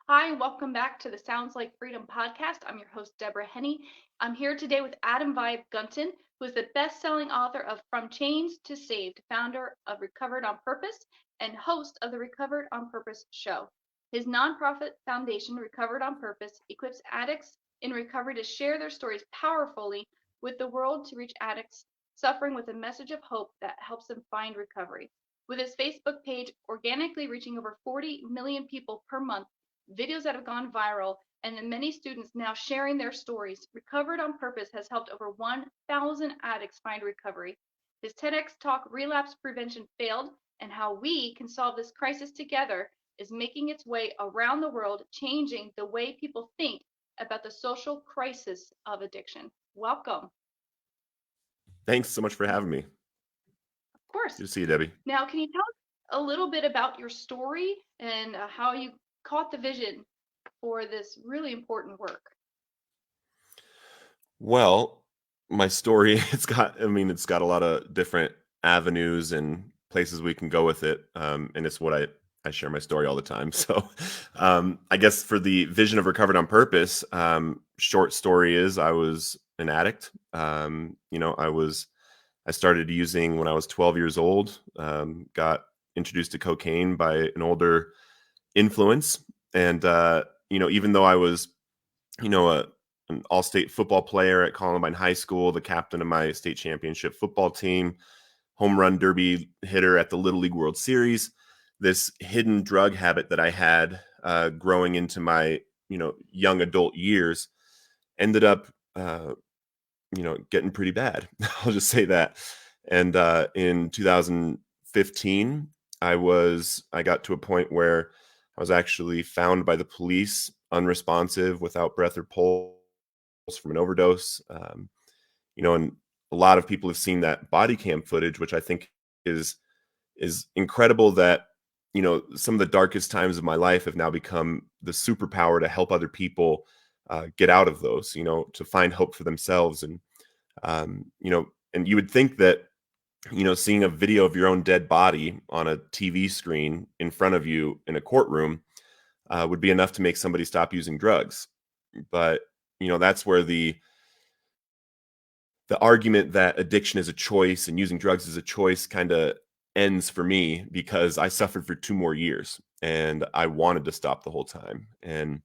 Hi, and welcome back to the Sounds Like Freedom podcast. I'm your host, Deborah Henney. I'm here today with Adam Vibe Gunton, who is the best-selling author of From Chains to Saved, founder of Recovered on Purpose, and host of the Recovered on Purpose show. His nonprofit foundation, Recovered on Purpose, equips addicts in recovery to share their stories powerfully with the world to reach addicts suffering with a message of hope that helps them find recovery. With his Facebook page organically reaching over 40 million people per month, videos that have gone viral, and the many students now sharing their stories, Recovered on Purpose has helped over 1,000 addicts find recovery. His TEDx talk, Relapse Prevention Failed, and How We Can Solve This Crisis Together, is making its way around the world, changing the way people think about the social crisis of addiction. Welcome. Thanks so much for having me. Of course. Good to see you, Debbie. Now, can you tell us a little bit about your story and how you caught the vision for this really important work? Well, my story, it's got a lot of different avenues and places we can go with it. And it's what I share my story all the time. So I guess for the vision of Recovered on Purpose, short story is I was an addict. I started using when I was 12 years old, got introduced to cocaine by an older influence. And, even though I was, an all-state football player at Columbine High School, the captain of my state championship football team, home run derby hitter at the Little League World Series, this hidden drug habit that I had growing into my, young adult years ended up, getting pretty bad. I'll just say that. And in 2015, I got to a point where I was actually found by the police unresponsive, without breath or pulse from an overdose. And a lot of people have seen that body cam footage, which I think is incredible. That some of the darkest times of my life have now become the superpower to help other people get out of those. To find hope for themselves, and you would think that seeing a video of your own dead body on a TV screen in front of you in a courtroom would be enough to make somebody stop using drugs. But that's where the argument that addiction is a choice and using drugs is a choice kind of ends for me, because I suffered for 2 more years and I wanted to stop the whole time. And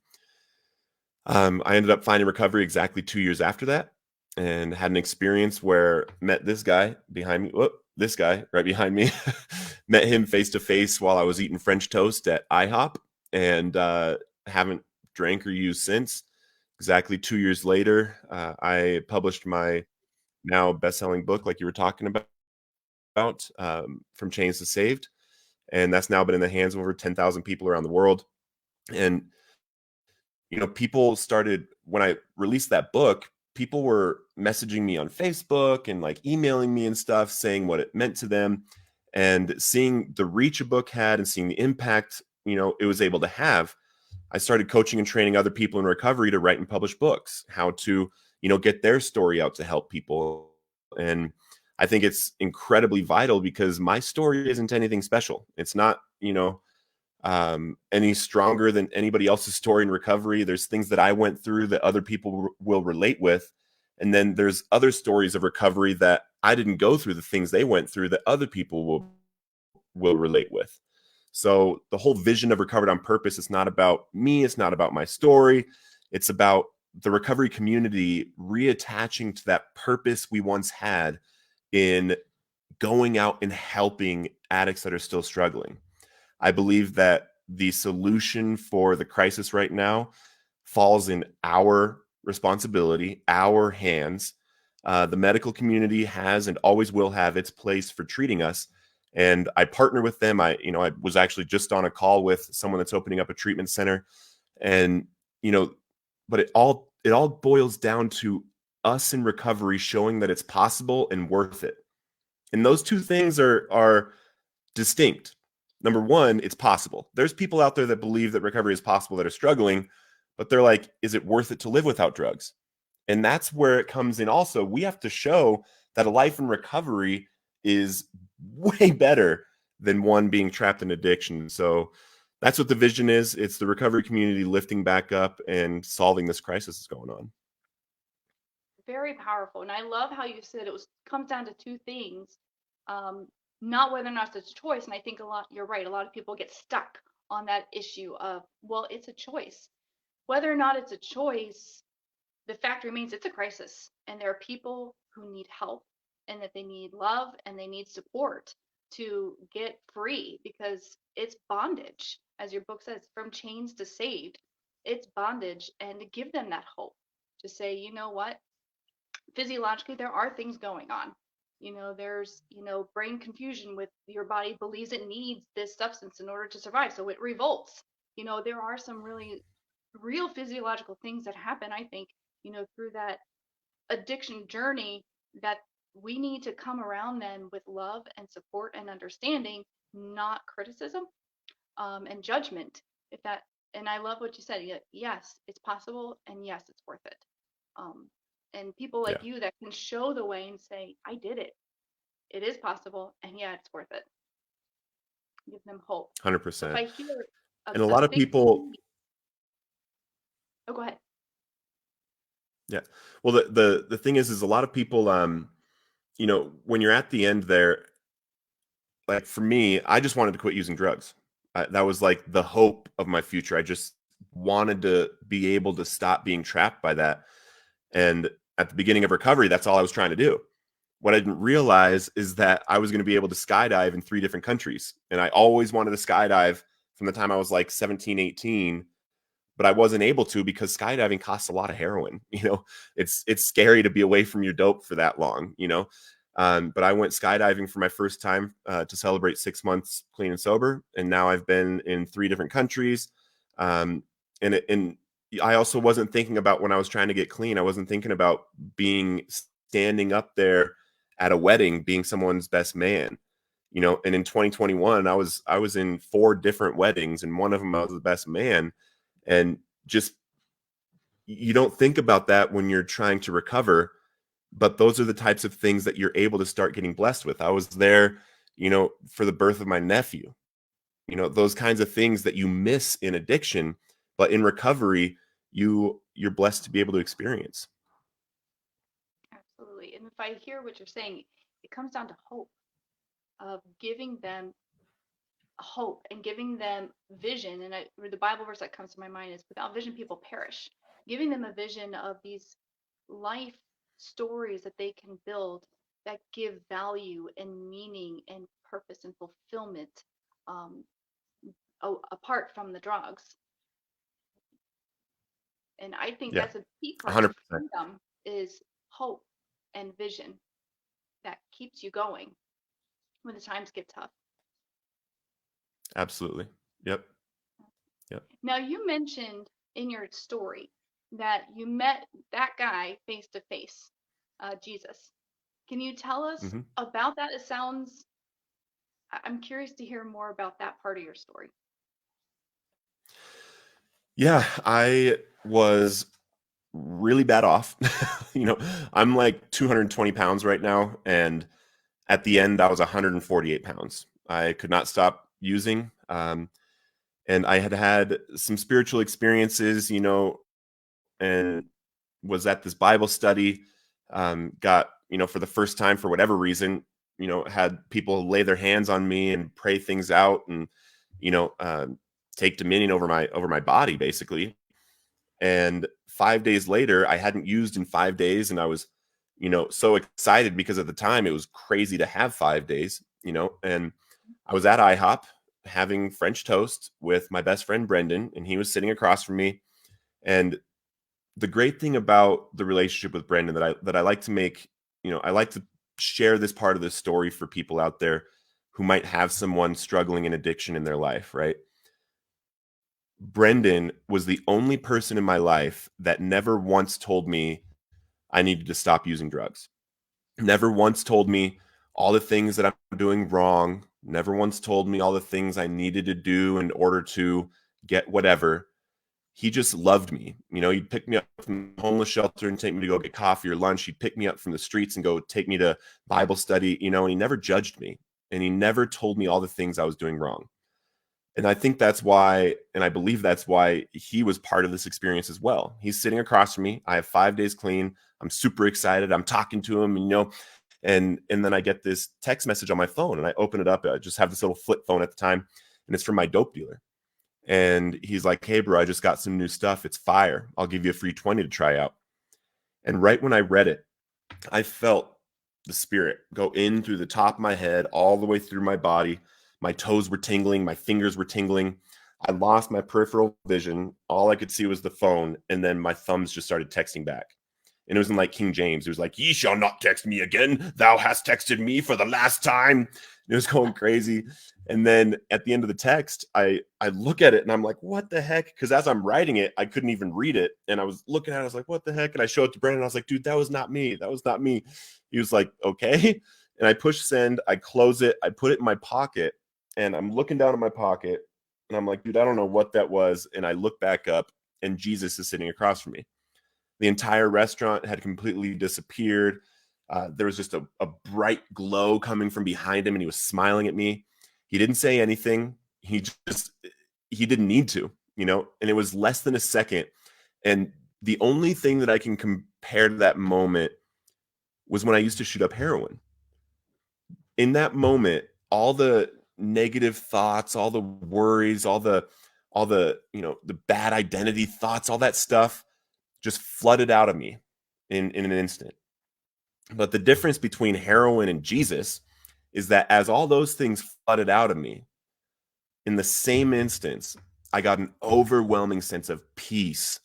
I ended up finding recovery exactly 2 years after that, and had an experience where met this guy behind me. Whoop, this guy right behind me. Met him face to face while I was eating French toast at IHOP, and haven't drank or used since. Exactly 2 years later, I published my now best-selling book, like you were talking about, From Chains to Saved, and that's now been in the hands of over 10,000 people around the world. And people started, when I released that book, people were messaging me on Facebook and like emailing me and stuff, saying what it meant to them, and seeing the reach a book had and seeing the impact it was able to have. I started coaching and training other people in recovery to write and publish books, how to get their story out to help people. And I think it's incredibly vital, because my story isn't anything special. It's not any stronger than anybody else's story in recovery. There's things that I went through that other people will relate with. And then there's other stories of recovery that I didn't go through the things they went through that other people will relate with. So the whole vision of Recovered on Purpose is not about me. It's not about my story. It's about the recovery community reattaching to that purpose we once had in going out and helping addicts that are still struggling. I believe that the solution for the crisis right now falls in our responsibility, our hands. The medical community has and always will have its place for treating us. And I partner with them. I was actually just on a call with someone that's opening up a treatment center. And, but it all boils down to us in recovery showing that it's possible and worth it. And those two things are distinct. Number one, it's possible. There's people out there that believe that recovery is possible that are struggling, but they're like, is it worth it to live without drugs? And that's where it comes in. Also, we have to show that a life in recovery is way better than one being trapped in addiction. So, That's what the vision is. It's the recovery community lifting back up and solving this crisis that's going on. Very powerful. And I love how you said it was comes down to two things. Um, Not whether or not it's a choice. And I think a lot, you're right, a lot of people get stuck on that issue of, well, it's a choice. Whether or not it's a choice, the fact remains it's a crisis. And there are people who need help and that they need love and they need support to get free because it's bondage, as your book says, from chains to saved. It's bondage, and to give them that hope to say, you know what? Physiologically there are things going on. There's brain confusion with your body believes it needs this substance in order to survive, so it revolts. There are some really real physiological things that happen, I think, through that addiction journey, that we need to come around them with love and support and understanding, not criticism, and judgment. If that And I love what you said. Yes, it's possible, and yes, it's worth it. um, and people Yeah, like you that can show the way and say, I did it. It is possible, and yeah, it's worth it. Give them hope. So if 100%. I hear And a a lot of big people, key, oh, go ahead. yeah. Well, the thing is a lot of people, when you're at the end there, like for me, I just wanted to quit using drugs. That was like the hope of my future. I just wanted to be able to stop being trapped by that. And at the beginning of recovery, that's all I was trying to do. What I didn't realize is that I was going to be able to skydive in 3 different countries. And I always wanted to skydive from the time I was like 17, 18, but I wasn't able to because skydiving costs a lot of heroin. It's scary to be away from your dope for that long. But I went skydiving for my first time to celebrate 6 months clean and sober, and now I've been in 3 different countries. Um, and I also wasn't thinking about, when I was trying to get clean, I wasn't thinking about being standing up there at a wedding, being someone's best man. And in 2021, I was in 4 different weddings, and one of them I was the best man. And just, you don't think about that when you're trying to recover, but those are the types of things that you're able to start getting blessed with. I was there, for the birth of my nephew. Those kinds of things that you miss in addiction, but in recovery, you're blessed to be able to experience. Absolutely. And if I hear what you're saying, it comes down to hope, of giving them hope and giving them vision. And the Bible verse that comes to my mind is, without vision, people perish. Giving them a vision of these life stories that they can build that give value and meaning and purpose and fulfillment, um, apart from the drugs. And I think Yeah, that's a key part to 100%. freedom, is hope and vision that keeps you going when the times get tough. Absolutely. Yep. Yep. Now, you mentioned in your story that you met that guy face to face, Jesus. Can you tell us Hmm. about that? I'm curious to hear more about that part of your story. Yeah, I was really bad off. I'm like 220 pounds right now, and at the end, I was 148 pounds. I could not stop using. And I had had some spiritual experiences, and was at this Bible study. Got, for the first time, for whatever reason, had people lay their hands on me and pray things out, and, you know, um, take dominion over my body, basically. And 5 days later, I hadn't used in 5 days, and I was, so excited because at the time it was crazy to have 5 days, and I was at IHOP having French toast with my best friend Brendan, and he was sitting across from me. And the great thing about the relationship with Brendan, that I like to make, I like to share this part of the story for people out there who might have someone struggling in addiction in their life, right? Brendan was the only person in my life that never once told me I needed to stop using drugs. Never once told me all the things that I'm doing wrong. Never once told me all the things I needed to do in order to get whatever. He just loved me. He'd pick me up from the homeless shelter and take me to go get coffee or lunch. He'd pick me up from the streets and go take me to Bible study, and he never judged me. And he never told me all the things I was doing wrong. And I think that's why, and I believe that's why he was part of this experience as well. He's sitting across from me. I have 5 days clean. I'm super excited. I'm talking to him, and and then I get this text message on my phone, and I open it up. I just have this little flip phone at the time, and it's from my dope dealer. And he's like, "Hey, bro, I just got some new stuff. It's fire. I'll give you a free 20 to try out." And right when I read it, I felt the spirit go in through the top of my head, all the way through my body. My toes were tingling, my fingers were tingling. I lost my peripheral vision. All I could see was the phone, and then my thumbs just started texting back. And it was in like King James. It was like, "Ye shall not text me again. Thou hast texted me for the last time." And it was going crazy. And then at the end of the text, I look at it and I'm like, "What the heck?" Because as I'm writing it, I couldn't even read it. And I was looking at it, I was like, "What the heck?" And I showed it to Brandon. I was like, "Dude, that was not me. That was not me." He was like, "Okay." And I push send, I close it, I put it in my pocket, and I'm looking down at my pocket, and I'm like, "Dude, I don't know what that was." And I look back up, and Jesus is sitting across from me. The entire restaurant had completely disappeared. There was just a bright glow coming from behind him, and he was smiling at me. He didn't say anything. He didn't need to, and it was less than a second. And the only thing that I can compare to that moment was when I used to shoot up heroin. In that moment, all the negative thoughts, all the worries, all the the bad identity thoughts, all that stuff just flooded out of me in an instant. But the difference between heroin and Jesus is that as all those things flooded out of me, in the same instance, I got an overwhelming sense of peace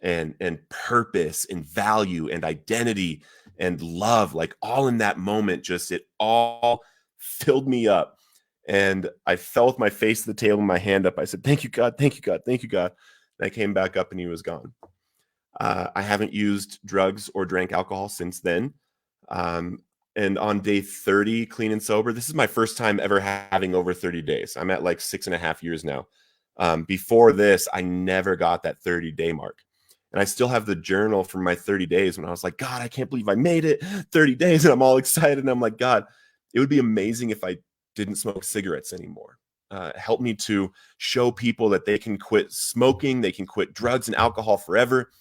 and purpose and value and identity and love, like all in that moment. Just it all filled me up. And I fell with my face to the table and my hand up. I said, "Thank you, God. Thank you, God. Thank you, God." And I came back up and he was gone. I haven't used drugs or drank alcohol since then. Um, and on day 30, clean and sober, this is my first time ever having over 30 days. I'm at like 6.5 years now. Before this, I never got that 30-day mark. And I still have the journal from my 30 days when I was like, "God, I can't believe I made it 30 days." And I'm all excited. And I'm like, "God, it would be amazing if I didn't smoke cigarettes anymore." Help me to show people that they can quit smoking, they can quit drugs and alcohol forever.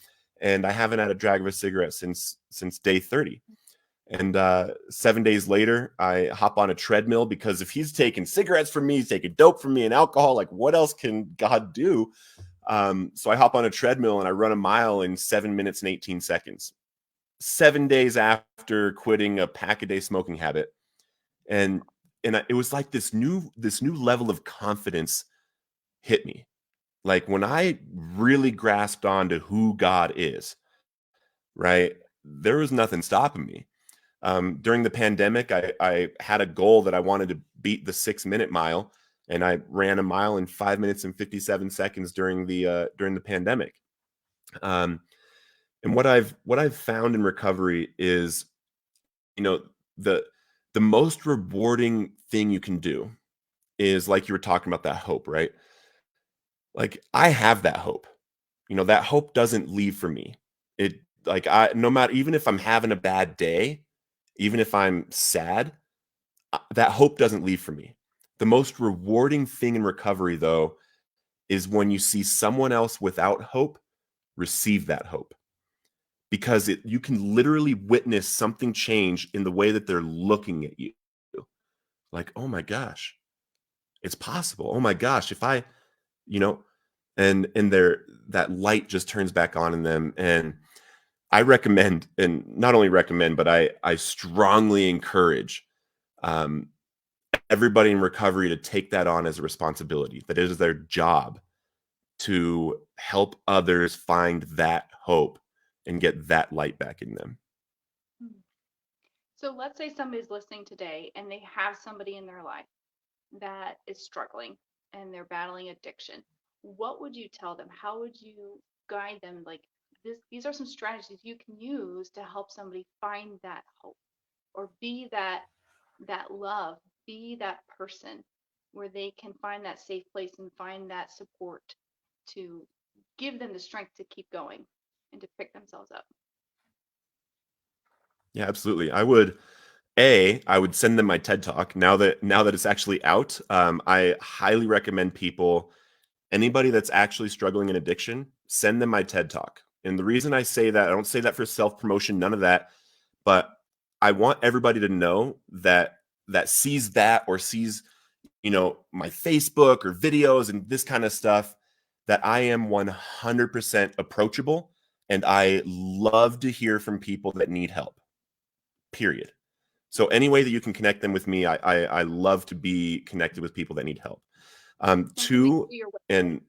And I haven't had a drag of a cigarette since day 30. And 7 days later, I hop on a treadmill because if he's taking cigarettes from me, he's taking dope from me and alcohol, like what else can God do? So I hop on a treadmill and I run a mile in 7 minutes and 18 seconds. 7 days after quitting a pack a day smoking habit. And it was like this new level of confidence hit me. Like when I really grasped onto who God is, right? There was nothing stopping me. During the pandemic, I had a goal that I wanted to beat the 6 minute mile, and I ran a mile in 5 minutes and 57 seconds during the pandemic. Um, and what I've found in recovery is, you know, the the most rewarding thing you can do is like you were talking about that hope, right? Like I have that hope. That hope doesn't leave for me. It like I no matter even if I'm having a bad day, even if I'm sad, that hope doesn't leave for me. The most rewarding thing in recovery though is when you see someone else without hope receive that hope because you can literally witness something change in the way that they're looking at you. Like, "Oh my gosh, it's possible. Oh my gosh, if I, you know, and that light just turns back on in them." And I recommend, and not only recommend, but I strongly encourage um, everybody in recovery to take that on as a responsibility. That it is their job to help others find that hope and get that light back in them. Hmm. So let's say somebody's listening today and they have somebody in their life that is struggling and they're battling addiction. What would you tell them? How would you guide them? Like these are some strategies you can use to help somebody find that hope or be that love, be that person where they can find that safe place and find that support to give them the strength to keep going and to pick themselves up. Yeah, absolutely. I would. I would send them my TED Talk now that it's actually out. I highly recommend people, anybody that's actually struggling in addiction, send them my TED Talk. And the reason I say that, I don't say that for self promotion, none of that, but I want everybody to know that sees that or sees, my Facebook or videos and this kind of stuff, that I am 100% approachable, and I love to hear from people that need help. Period. So any way that you can connect them with me, I love to be connected with people that need help. And can we go Two, to your website? and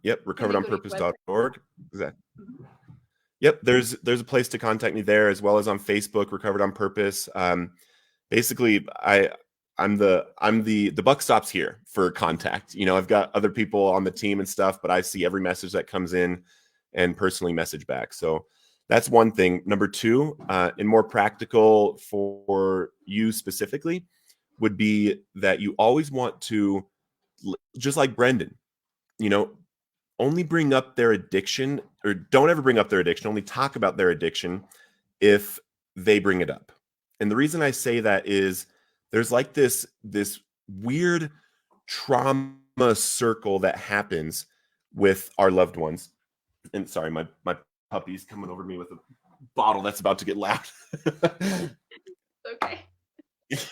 yep, Can we go to your website? recoveredonpurpose.org. Exactly. Mhm. Yep, there's a place to contact me there, as well as on Facebook, Recovered on Purpose. Basically, I'm the buck stops here for contact. I've got other people on the team and stuff, but I see every message that comes in and personally message back. So that's one thing. Number two, and more practical for you specifically, would be that you always want to, just like Brendan, you know, only bring up their addiction, or don't ever bring up their addiction, only talk about their addiction if they bring it up. And the reason I say that is there's like this weird trauma circle that happens with our loved ones. And sorry, my puppy's coming over me with a bottle that's about to get loud. Okay.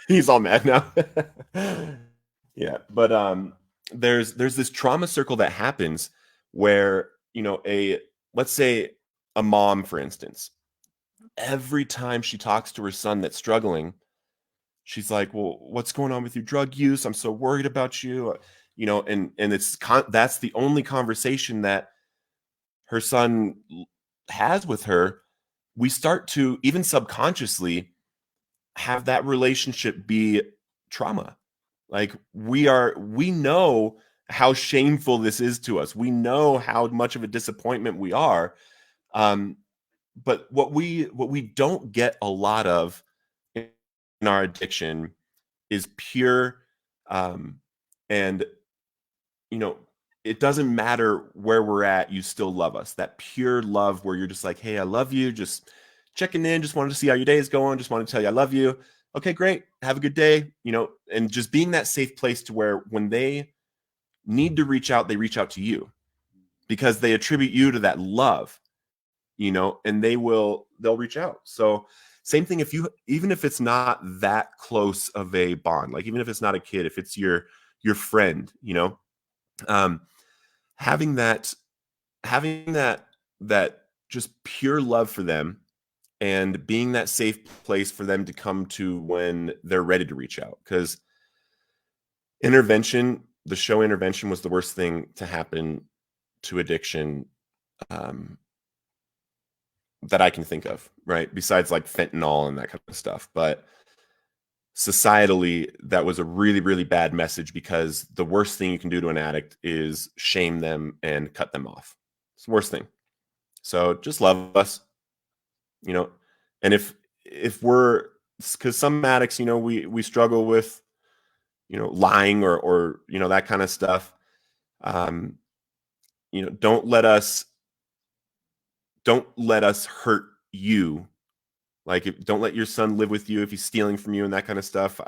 He's all mad now. Yeah, but there's this trauma circle that happens where, a let's say a mom, for instance, every time she talks to her son that's struggling, she's like, "Well, what's going on with your drug use? I'm so worried about you." And that's the only conversation that her son has with her. We start to, even subconsciously, have that relationship be trauma. Like, we know how shameful this is to us. We know how much of a disappointment we are. Um, but what we don't get a lot of in our addiction is pure, um, and you know it doesn't matter where we're at, you still love us. That pure love where you're just like, hey, I love you, just checking in, just wanted to see how your day is going, just wanted to tell you I love you. Okay, great, have a good day. And just being that safe place to where when they need to reach out, they reach out to you, because they attribute you to that love, and they'll reach out. So same thing, if you, even if it's not that close of a bond, like even if it's not a kid, if it's your friend, um having that having that just pure love for them, and being that safe place for them to come to when they're ready to reach out. Because the show Intervention, was the worst thing to happen to addiction, um, that I can think of, right? Besides like fentanyl and that kind of stuff. But societally, that was a really, really bad message, because the worst thing you can do to an addict is shame them and cut them off. It's the worst thing. So just love us, you know. And if we're, because some addicts, we struggle with, lying, or that kind of stuff. Um, don't let us hurt you. Like, don't let your son live with you if he's stealing from you and that kind of stuff.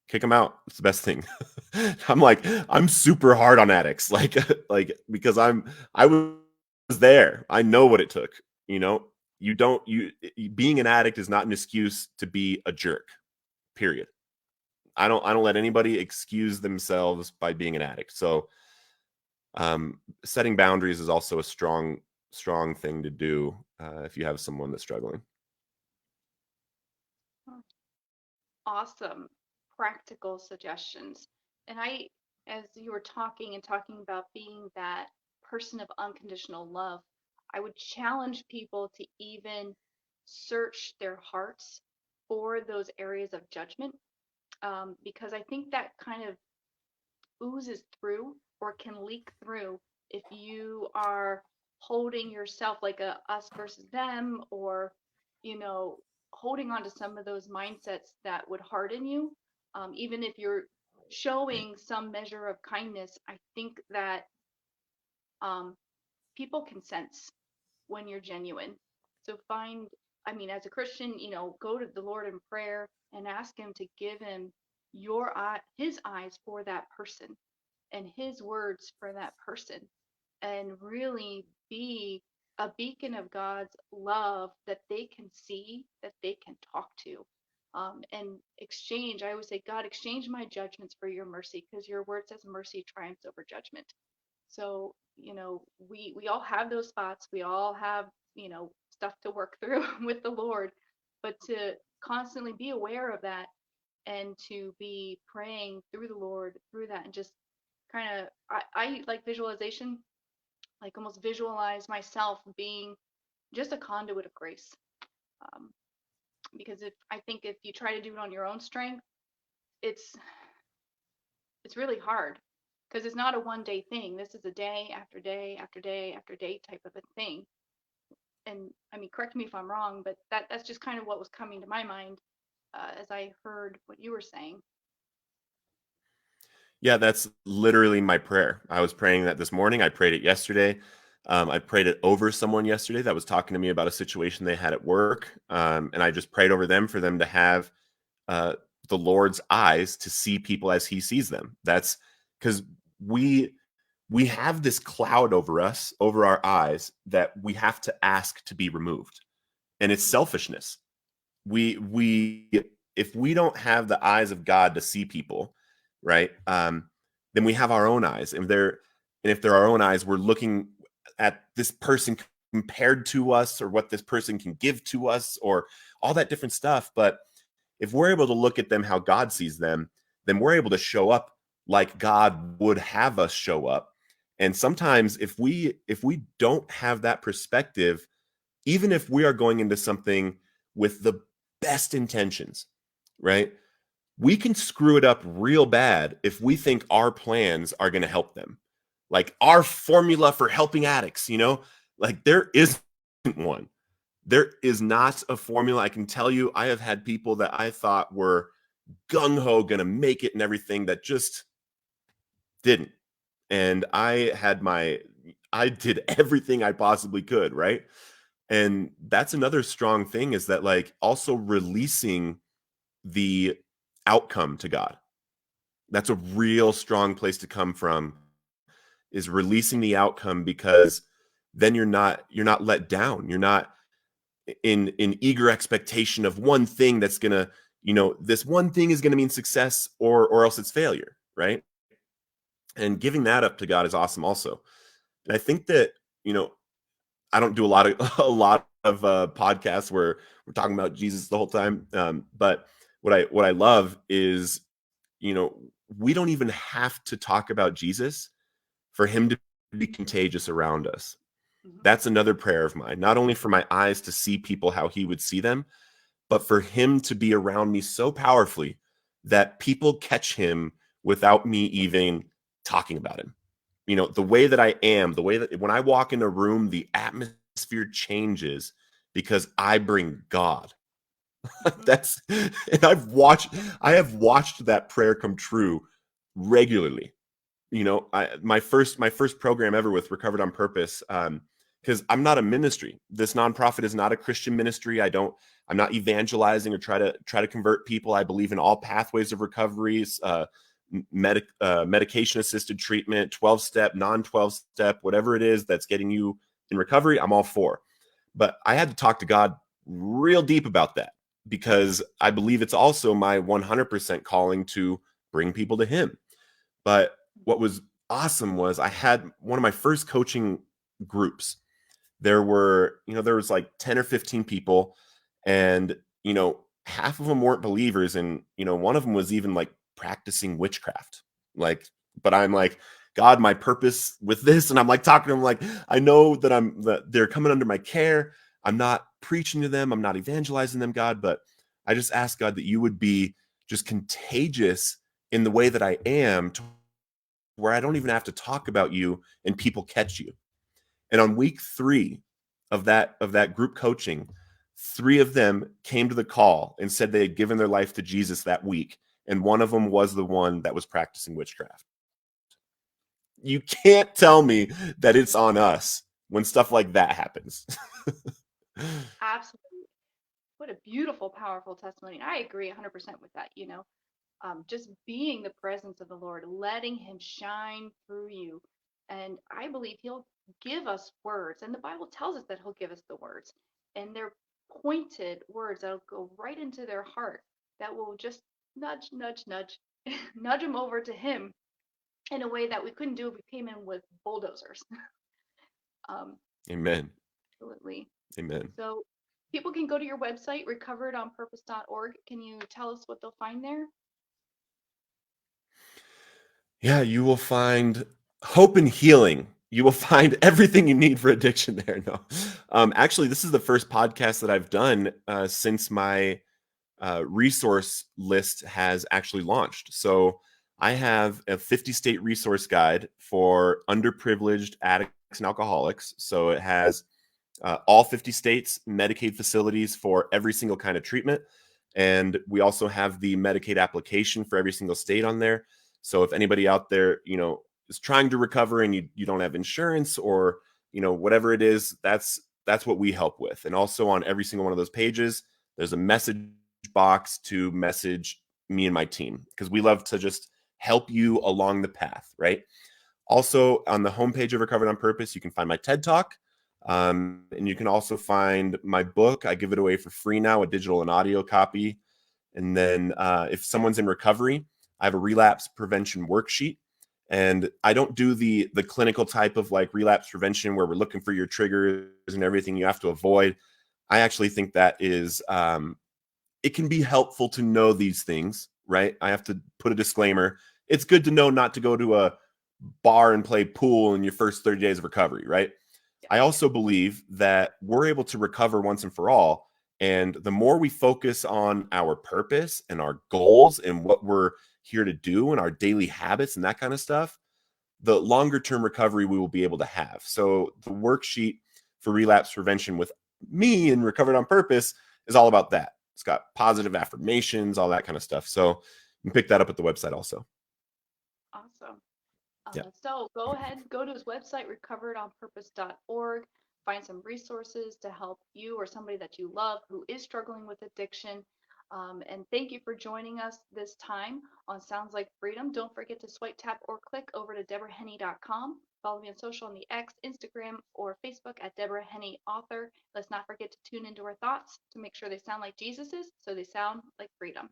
Kick him out. It's the best thing. I'm super hard on addicts, like because I was there. I know what it took. You don't you Being an addict is not an excuse to be a jerk. Period. I don't let anybody excuse themselves by being an addict. So, setting boundaries is also a strong thing to do, if you have someone that's struggling. Awesome. Practical suggestions. And as you were talking about being that person of unconditional love, I would challenge people to even search their hearts for those areas of judgment, because I think that kind of oozes through or can leak through if you are holding yourself like a us versus them, or you know holding on to some of those mindsets that would harden you. Even if you're showing some measure of kindness, I think that um, people can sense when you're genuine. So find, I mean, as a Christian, go to the Lord in prayer and ask him to give him his eyes for that person and his words for that person, and really be a beacon of God's love that they can see, that they can talk to. And exchange, I always say, God, exchange my judgments for your mercy, because your word says mercy triumphs over judgment. So, we all have those spots. We all have, stuff to work through with the Lord, but to constantly be aware of that and to be praying through the Lord through that, and just kind of, I like visualization, like almost visualize myself being just a conduit of grace. Um, because if you try to do it on your own strength, it's it's really hard, because it's not a one day thing. This is a day after day after day after day type of a thing. And I mean, correct me if I'm wrong, but that's just kind of what was coming to my mind as I heard what you were saying. Yeah, that's literally my prayer. I was praying that this morning. I prayed it yesterday. I prayed it over someone yesterday that was talking to me about a situation they had at work. And I just prayed over them for them to have uh, the Lord's eyes to see people as he sees them. That's because we have this cloud over us, over our eyes, that we have to ask to be removed. And it's Mhm. selfishness. We if we don't have the eyes of God to see people, right? Then we have our own eyes, and if they're our own eyes, we're looking at this person compared to us, or what this person can give to us, or all that different stuff. But if we're able to look at them how God sees them, then we're able to show up like God would have us show up. And sometimes if we don't have that perspective, even if we are going into something with the best intentions, right? We can screw it up real bad if we think our plans are going to help them. Like our formula for helping addicts, like there isn't one. There is not a formula. I can tell you, I have had people that I thought were gung ho going to make it and everything that just didn't. And I did everything I possibly could, right? And that's another strong thing, is that like also releasing the outcome to God. That's a real strong place to come from, is releasing the outcome, because then you're not let down. You're not in eager expectation of one thing that's going to, this one thing is going to mean success, or else it's failure, right? And giving that up to God is awesome also. And I think that, you know, I don't do a lot of a lot of podcasts where we're talking about Jesus the whole time. But what I love is, we don't even have to talk about Jesus for him to be contagious around us. Mhm. That's another prayer of mine. Not only for my eyes to see people how he would see them, but for him to be around me so powerfully that people catch him without me even talking about him. The way that I am, the way that when I walk in a room, the atmosphere changes because I bring God. Mhm. That's and I have watched that prayer come true regularly. My first program ever with Recovered on Purpose, because I'm not a ministry. This nonprofit is not a Christian ministry. I'm not evangelizing or try to convert people. I believe in all pathways of recoveries, medication assisted treatment, 12-step, non-12-step, whatever it is that's getting you in recovery, I'm all for. But I had to talk to God real deep about that, because I believe it's also my 100% calling to bring people to him. But what was awesome was I had one of my first coaching groups. There was like 10 or 15 people, and half of them weren't believers, and one of them was even like practicing witchcraft. Like, but I'm like, God, my purpose with this, and I'm like talking to them like, I know that they're coming under my care. I'm not preaching to them, I'm not evangelizing them, God, but I just ask God that you would be just contagious in the way that I am, to where I don't even have to talk about you and people catch you. And on week 3 of that group coaching, 3 of them came to the call and said they had given their life to Jesus that week, and one of them was the one that was practicing witchcraft. You can't tell me that it's on us when stuff like that happens. Absolutely. What a beautiful, powerful testimony. I agree 100% with that. Just being the presence of the Lord, letting Him shine through you. And I believe He'll give us words. And the Bible tells us that He'll give us the words. And they're pointed words that'll go right into their heart that will just nudge, nudge, nudge, nudge them over to Him in a way that we couldn't do if we came in with bulldozers. um, Amen. Absolutely. Amen. So people can go to your website, recoveredonpurpose.org. Can you tell us what they'll find there? Yeah, you will find hope and healing. You will find everything you need for addiction there. No, actually, this is the first podcast that I've done since my resource list has actually launched. So I have a 50 state resource guide for underprivileged addicts and alcoholics. So it has all 50 states, Medicaid facilities for every single kind of treatment. And we also have the Medicaid application for every single state on there. So if anybody out there, is trying to recover and you don't have insurance or, whatever it is, that's what we help with. And also on every single one of those pages, there's a message box to message me and my team because we love to just help you along the path, right? Also, on the homepage of Recovered on Purpose, you can find my TED Talk. And you can also find my book. I give it away for free now, a digital and audio copy. And then if someone's in recovery, I have a relapse prevention worksheet. And I don't do the clinical type of like relapse prevention where we're looking for your triggers and everything you have to avoid. I actually think that is it can be helpful to know these things, right? I have to put a disclaimer. It's good to know not to go to a bar and play pool in your first 30 days of recovery, right? Yeah. I also believe that we're able to recover once and for all. And the more we focus on our purpose and our goals and what we're here to do and our daily habits and that kind of stuff, the longer term recovery we will be able to have. So the worksheet for relapse prevention with me and Recovered on Purpose is all about that. It's got positive affirmations, all that kind of stuff. So you can pick that up at the website also. Awesome. Yeah. So go ahead, go to his website, recoveredonpurpose.org. Find some resources to help you or somebody that you love who is struggling with addiction. And thank you for joining us this time on Sounds Like Freedom. Don't forget to swipe, tap, or click over to deborahhenney.com. Follow me on social on the X, Instagram, or Facebook at Deborah Henney Author. Let's not forget to tune into our thoughts to make sure they sound like Jesus's, so they sound like freedom.